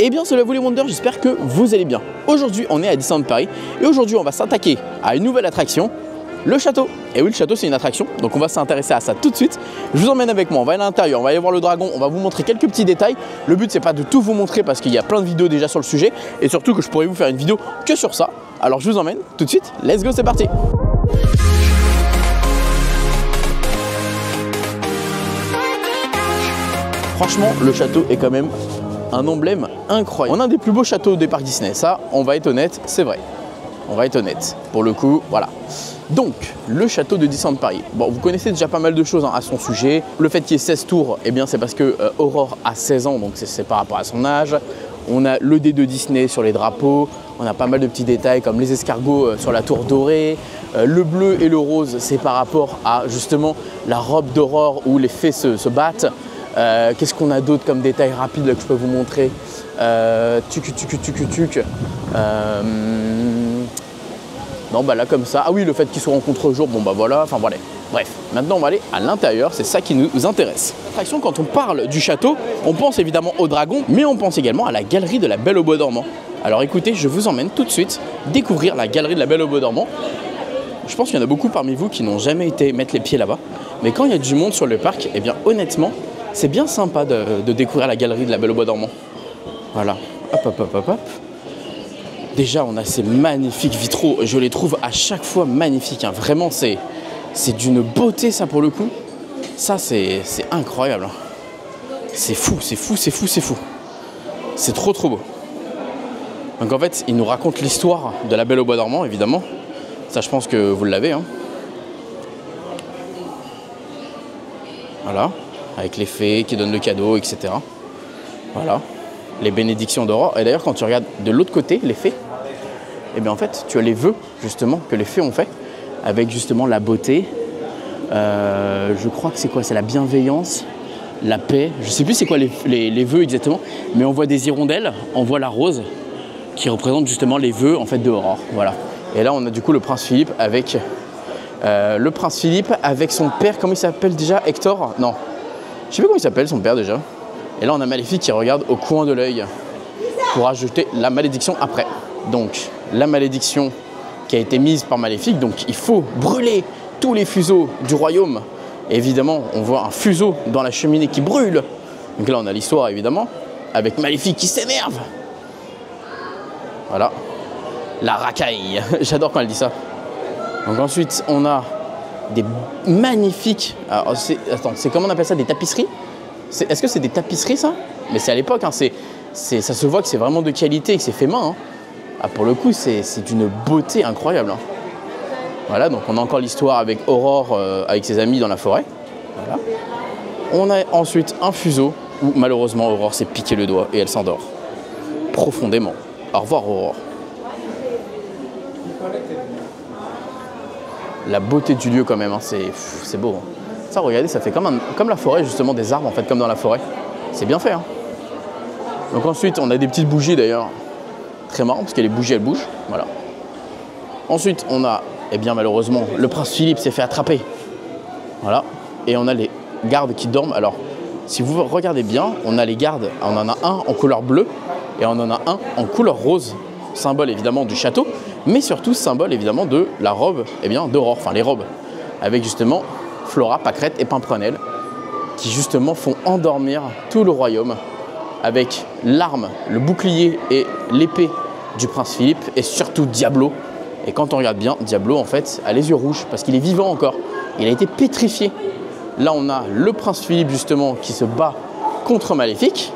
Eh bien salut à vous les Wonders, j'espère que vous allez bien. Aujourd'hui on est à Disneyland Paris et aujourd'hui on va s'attaquer à une nouvelle attraction, le château. Et oui, le château c'est une attraction, donc on va s'intéresser à ça tout de suite. Je vous emmène avec moi, on va aller à l'intérieur, on va aller voir le dragon, on va vous montrer quelques petits détails. Le but c'est pas de tout vous montrer parce qu'il y a plein de vidéos déjà sur le sujet et surtout que je pourrais vous faire une vidéo que sur ça. Alors je vous emmène tout de suite, let's go, c'est parti. Franchement, le château est quand même un emblème incroyable. On a un des plus beaux châteaux des parcs Disney, ça, on va être honnête, c'est vrai. On va être honnête. Pour le coup, voilà. Donc, le château de Disneyland Paris. Bon, vous connaissez déjà pas mal de choses à son sujet. Le fait qu'il y ait 16 tours, eh bien, c'est parce que Aurore a 16 ans, donc c'est par rapport à son âge. On a le dé de Disney sur les drapeaux. On a pas mal de petits détails comme les escargots sur la tour dorée. Le bleu et le rose, c'est par rapport à justement la robe d'Aurore où les fées se battent. Qu'est-ce qu'on a d'autre comme détail rapide que je peux vous montrer? Non, bah là comme ça. Ah oui, le fait qu'ils soient en contre-jour, bon bah voilà, enfin voilà. Bref, maintenant on va aller à l'intérieur, c'est ça qui nous intéresse. L'attraction, quand on parle du château, on pense évidemment au dragon, mais on pense également à la galerie de la Belle au Bois dormant. Alors écoutez, je vous emmène tout de suite découvrir la galerie de la Belle au Bois dormant. Je pense qu'il y en a beaucoup parmi vous qui n'ont jamais été mettre les pieds là-bas, mais quand il y a du monde sur le parc, eh bien honnêtement, c'est bien sympa de découvrir la galerie de la Belle au Bois dormant. Voilà, hop, hop, hop, hop, hop. Déjà, on a ces magnifiques vitraux. Je les trouve à chaque fois magnifiques. Hein. Vraiment, c'est d'une beauté, ça, pour le coup. Ça, c'est incroyable. C'est fou, c'est fou, c'est fou, c'est fou. C'est trop, trop beau. Donc, en fait, il nous raconte l'histoire de la Belle au Bois dormant, évidemment. Ça, je pense que vous l'avez. Hein. Voilà. Avec les fées qui donnent le cadeau, etc. Voilà. Les bénédictions d'Aurore. Et d'ailleurs, quand tu regardes de l'autre côté, les fées, eh bien en fait, tu as les vœux, justement, que les fées ont fait, avec justement la beauté. Je crois que c'est quoi? C'est la bienveillance, la paix. Je ne sais plus c'est quoi les vœux exactement, mais on voit des hirondelles, on voit la rose, qui représente justement les vœux en fait d'Aurore. Voilà. Et là, on a du coup le prince Philippe avec son père. Comment il s'appelle déjà? Hector? Non. Je sais pas comment il s'appelle son père déjà. Et là on a Maléfique qui regarde au coin de l'œil pour ajouter la malédiction après. Donc la malédiction qui a été mise par Maléfique, donc il faut brûler tous les fuseaux du royaume. Et évidemment on voit un fuseau dans la cheminée qui brûle. Donc là on a l'histoire évidemment avec Maléfique qui s'énerve. Voilà. La racaille. J'adore quand elle dit ça. Donc ensuite on a des magnifiques... Alors, attends, c'est comment on appelle ça? Des tapisseries? Est-ce que c'est des tapisseries ça? Mais c'est à l'époque, hein, ça se voit que c'est vraiment de qualité et que c'est fait main. Hein. Ah, pour le coup, c'est d'une beauté incroyable. Hein. Voilà, donc on a encore l'histoire avec Aurore, avec ses amis dans la forêt. Voilà. On a ensuite un fuseau où malheureusement Aurore s'est piqué le doigt et elle s'endort. Profondément. Au revoir Aurore. La beauté du lieu quand même, hein, c'est beau. Hein. Ça, regardez, ça fait comme la forêt, justement, des arbres, en fait, comme dans la forêt. C'est bien fait. Hein. Donc ensuite, on a des petites bougies, d'ailleurs, très marrant, parce que les bougies, elles bougent. Voilà. Ensuite, on a, eh bien, malheureusement, le prince Philippe s'est fait attraper. Voilà. Et on a les gardes qui dorment. Alors, si vous regardez bien, on a les gardes, on en a un en couleur bleue et on en a un en couleur rose, symbole, évidemment, du château, mais surtout symbole, évidemment, de la robe, eh bien, d'Aurore, enfin, les robes, avec, justement, Flora, Pâquerette et Pimprenelle qui justement font endormir tout le royaume avec l'arme, le bouclier et l'épée du prince Philippe et surtout Diablo. Et quand on regarde bien, Diablo en fait a les yeux rouges parce qu'il est vivant encore. Il a été pétrifié. Là on a le prince Philippe justement qui se bat contre Maléfique.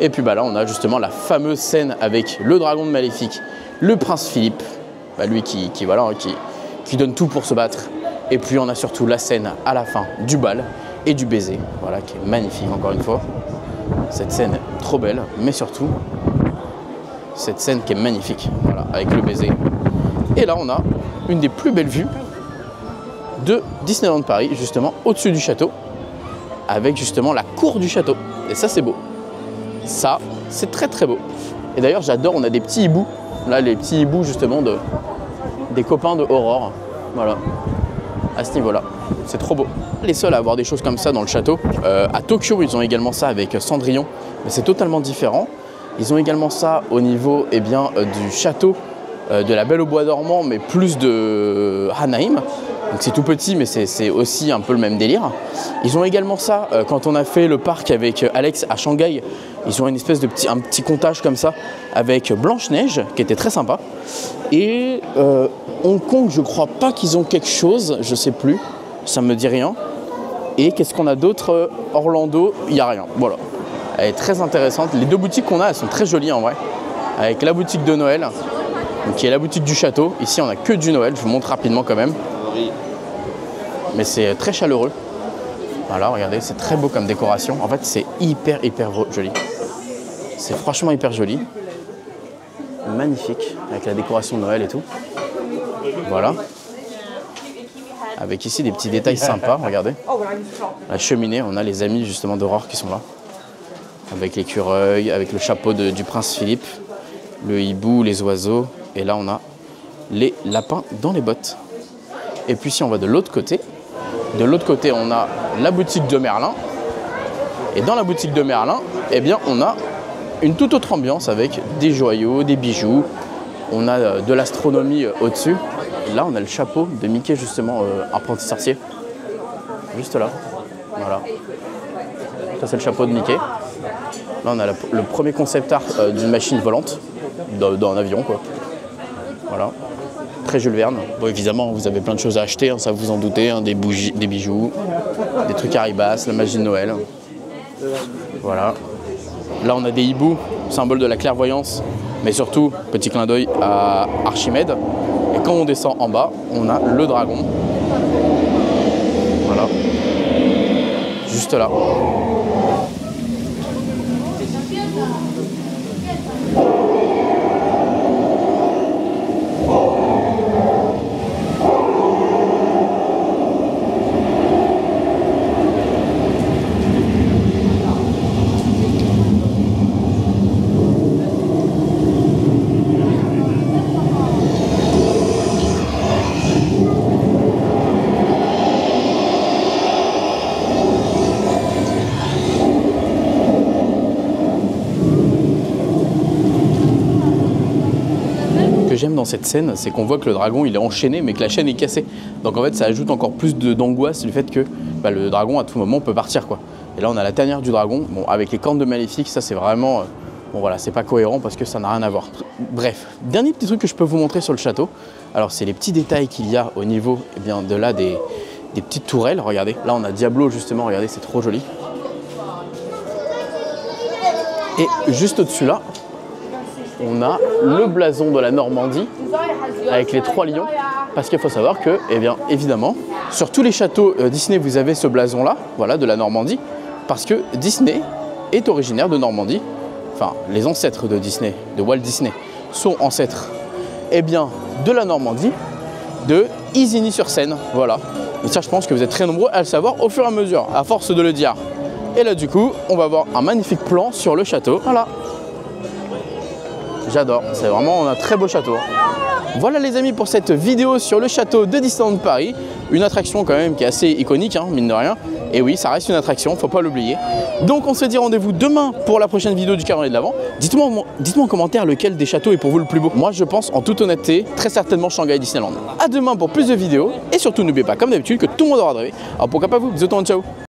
Et puis bah là on a justement la fameuse scène avec le dragon de Maléfique, le prince Philippe, bah, lui qui donne tout pour se battre. Et puis on a surtout la scène à la fin du bal et du baiser, voilà, qui est magnifique encore une fois. Cette scène trop belle, mais surtout cette scène qui est magnifique, voilà, avec le baiser. Et là on a une des plus belles vues de Disneyland Paris, justement au-dessus du château, avec justement la cour du château. Et ça c'est beau. Ça c'est très très beau. Et d'ailleurs j'adore, on a des petits hiboux, là les petits hiboux justement des copains de Aurore, voilà. À ce niveau-là, c'est trop beau. Les seuls à avoir des choses comme ça dans le château, à Tokyo, ils ont également ça avec Cendrillon, mais c'est totalement différent. Ils ont également ça au niveau du château de la Belle au Bois dormant, mais plus de Hanaim. Donc c'est tout petit, mais c'est aussi un peu le même délire. Ils ont également ça quand on a fait le parc avec Alex à Shanghai. Ils ont une espèce de un petit comptage comme ça avec Blanche-Neige qui était très sympa. Et Hong Kong, je crois pas qu'ils ont quelque chose, je sais plus, ça me dit rien. Et qu'est-ce qu'on a d'autre? Orlando, il n'y a rien. Voilà. Elle est très intéressante. Les deux boutiques qu'on a, elles sont très jolies en vrai. Avec la boutique de Noël, donc qui est la boutique du château. Ici, on n'a que du Noël. Je vous montre rapidement quand même. Mais c'est très chaleureux. Voilà, regardez, c'est très beau comme décoration. En fait, c'est hyper joli. C'est franchement hyper joli. Magnifique, avec la décoration de Noël et tout. Voilà. Avec ici des petits détails sympas, regardez. La cheminée, on a les amis justement d'Aurore qui sont là. Avec l'écureuil, avec le chapeau du prince Philippe, le hibou, les oiseaux. Et là, on a les lapins dans les bottes. Et puis si on va de l'autre côté, on a la boutique de Merlin. Et dans la boutique de Merlin, eh bien, on a une toute autre ambiance avec des joyaux, des bijoux. On a de l'astronomie au-dessus. Là, on a le chapeau de Mickey, justement, apprenti sorcier. Juste là. Voilà. Ça, c'est le chapeau de Mickey. Là, on a le premier concept art d'une machine volante, d'un avion, quoi. Voilà. Très Jules Verne. Bon, évidemment, vous avez plein de choses à acheter, hein, ça vous en doutez, hein, des bougies, des bijoux, des trucs Haribas, la magie de Noël. Voilà. Là, on a des hiboux, symbole de la clairvoyance, mais surtout, petit clin d'œil à Archimède. Et quand on descend en bas, on a le dragon. Voilà. Juste là. J'aime dans cette scène, c'est qu'on voit que le dragon il est enchaîné mais que la chaîne est cassée. Donc en fait ça ajoute encore plus d'angoisse du fait que le dragon à tout moment peut partir quoi. Et là on a la tanière du dragon, bon avec les cornes de Maléfique, ça c'est vraiment, bon voilà, c'est pas cohérent parce que ça n'a rien à voir. Bref, dernier petit truc que je peux vous montrer sur le château, alors c'est les petits détails qu'il y a au niveau de là des petites tourelles, regardez. Là on a Diablo justement, regardez c'est trop joli. Et juste au-dessus là, on a le blason de la Normandie avec les 3 lions. Parce qu'il faut savoir que, évidemment, sur tous les châteaux Disney, vous avez ce blason-là, voilà, de la Normandie. Parce que Disney est originaire de Normandie. Enfin, les ancêtres de Disney, de Walt Disney, sont ancêtres, de la Normandie, de Isigny-sur-Seine. Voilà. Et ça, je pense que vous êtes très nombreux à le savoir au fur et à mesure, à force de le dire. Et là, du coup, on va avoir un magnifique plan sur le château. Voilà. J'adore, c'est vraiment un très beau château. Voilà les amis pour cette vidéo sur le château de Disneyland Paris. Une attraction quand même qui est assez iconique, hein, mine de rien. Et oui, ça reste une attraction, faut pas l'oublier. Donc on se dit rendez-vous demain pour la prochaine vidéo du calendrier de l'Avent. Dites-moi en commentaire lequel des châteaux est pour vous le plus beau. Moi je pense en toute honnêteté, très certainement Shanghai Disneyland. A demain pour plus de vidéos. Et surtout n'oubliez pas comme d'habitude que tout le monde aura rêvé. Alors pourquoi pas vous, bisous tout le monde, ciao.